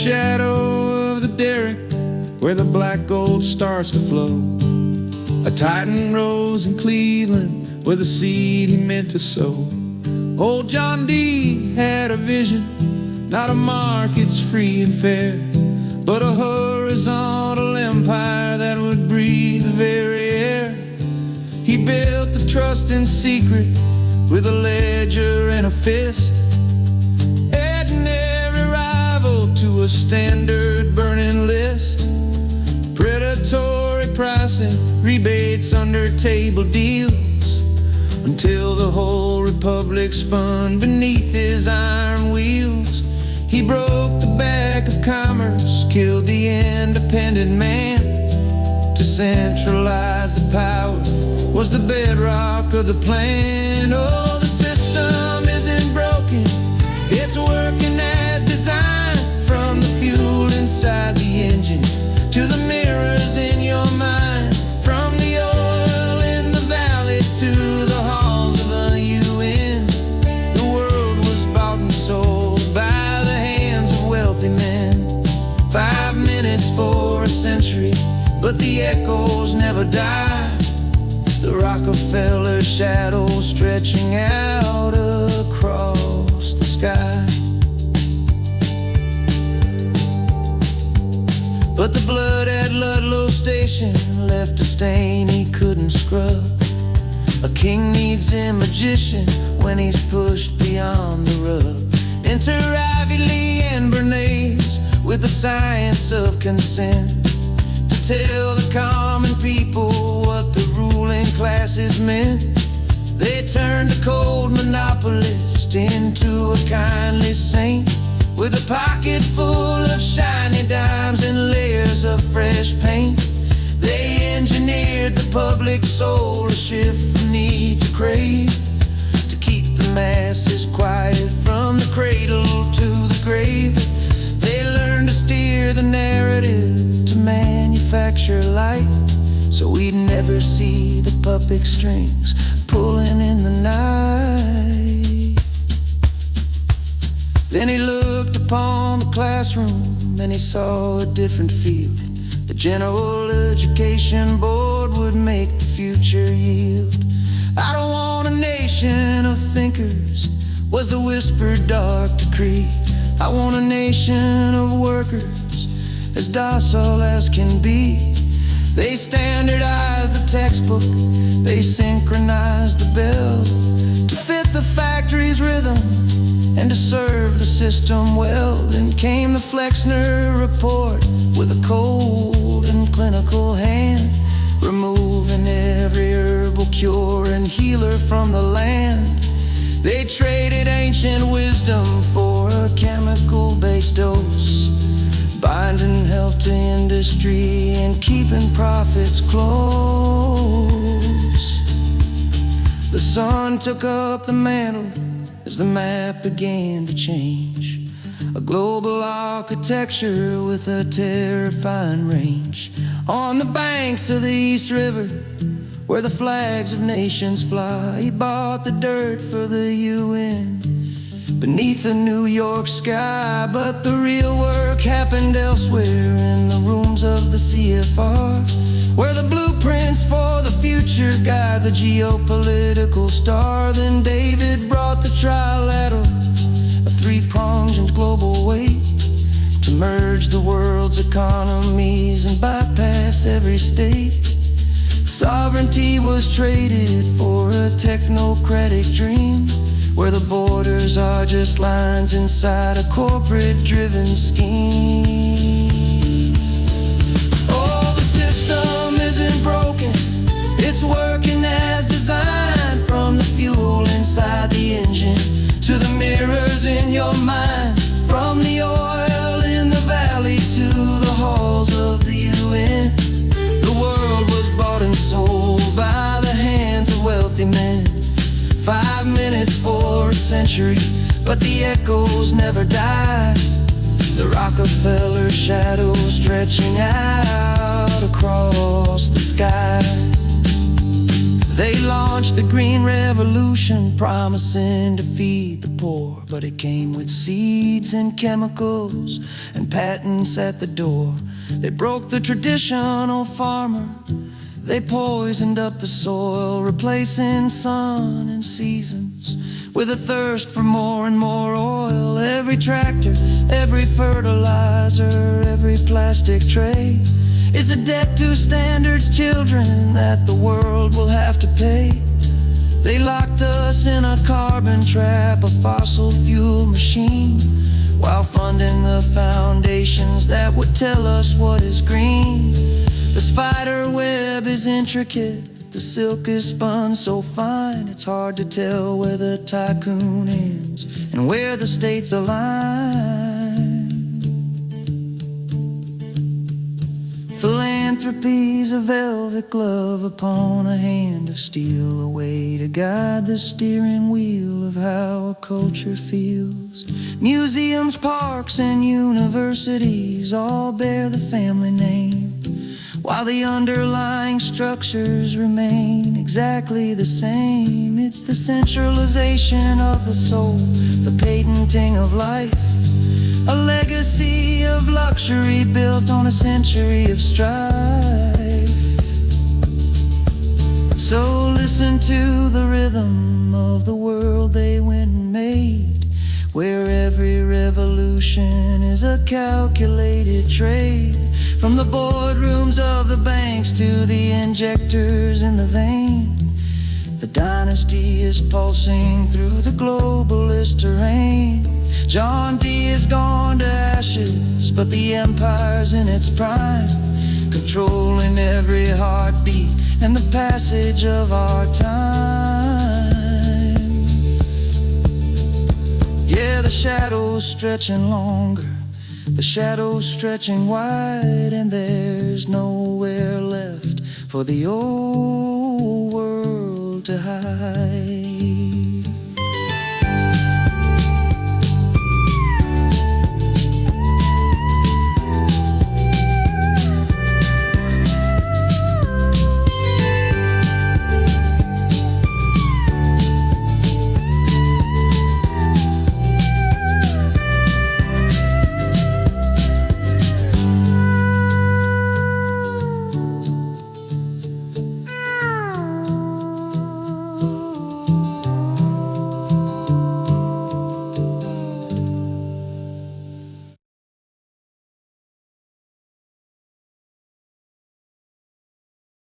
shadow of the derrick where the black gold starts to flow. A Titan rose in Cleveland with a seed he meant to sow. Old John D. had a vision, not a market's free and fair, but a horizontal empire that would breathe the very air. He built the trust in secret with a ledger and a fist, adding every rival to a standard burning list. Predatory pricing, rebates under table deals, until the whole republic spun beneath his iron wheels. He broke the back of commerce, killed the independent man. To centralize the power was the bedrock of the plan. Oh, the system isn't broken, it's working as designed. From the fuel inside the engine to the mirrors in your mind, from the oil in the valley to the halls of the UN. The world was bought and sold by the hands of wealthy men. 5 minutes for a century, but the echoes never die. The Rockefeller shadow stretching out across the sky. But the blood at Ludlow Station left a stain he couldn't scrub. A king needs a magician when he's pushed beyond the rub. Enter Ivy Lee and Bernays with the science of consent, to tell the common people what the ruling classes meant. They turned a cold monopolist into a kindly saint, with a pocket full of shiny dimes and layers of fresh paint. They engineered the public soul, a shift from need to crave, to keep the masses quiet from the cradle to the grave. They learned to steer the narrative, to manufacture light, so we'd never see the puppet strings pulling in the night. Then he looked upon the classroom and he saw a different field. The General Education Board would make the future yield. I don't want a nation of thinkers, was the whispered dark decree. I want a nation of workers, as docile as can be. They standardized the textbook, they synchronized the bell, to fit the factory's rhythm and to serve the system well. Then came the Flexner report with a cold and clinical hand, removing every herbal cure and healer from the land. They traded ancient wisdom for a chemical-based dose, binding health to industry and keeping profits close. The sun took up the mantle as the map began to change, a global architecture with a terrifying range. On the banks of the East River, where the flags of nations fly, he bought the dirt for the UN beneath the New York sky. But the real work happened elsewhere, in the rooms of the CFR, where the blueprints for the future guide the geopolitical star. Then David brought the trilateral, a three-pronged global weight, to merge the world's economies and bypass every state. Sovereignty was traded for a technocratic dream, where the borders are just lines inside a corporate-driven scheme. Oh, the system isn't broken, it's working as designed. From the fuel inside the engine to the mirrors in your mind, from the oil in the valley to the halls of the UN. The world was bought and sold by the hands of wealthy men. 5 minutes for a century, but the echoes never die. The Rockefeller shadow stretching out across the sky. They launched the Green Revolution, promising to feed the poor, but it came with seeds and chemicals and patents at the door. They broke the traditional farmer, they poisoned up the soil, replacing sun and seasons with a thirst for more and more oil. Every tractor, every fertilizer, every plastic tray is a debt to standards children that the world will have to pay. They locked us in a carbon trap, a fossil fuel machine, while funding the foundations that would tell us what is green. The spider web is intricate, the silk is spun so fine, it's hard to tell where the tycoon ends and where the states align. Philanthropy's a velvet glove upon a hand of steel, a way to guide the steering wheel of how a culture feels. Museums, parks, and universities all bear the family name, while the underlying structures remain exactly the same. It's the centralization of the soul, the patenting of life, a legacy of luxury built on a century of strife. So listen to the rhythm of the world they went and made, where every revolution is a calculated trade. From the boardrooms of the banks to the injectors in the vein, the dynasty is pulsing through the globalist terrain. John D. is gone to ashes, but the empire's in its prime, controlling every heartbeat and the passage of our time. Yeah, the shadows stretching longer, the shadows stretching wide, and there's nowhere left for the old world to hide.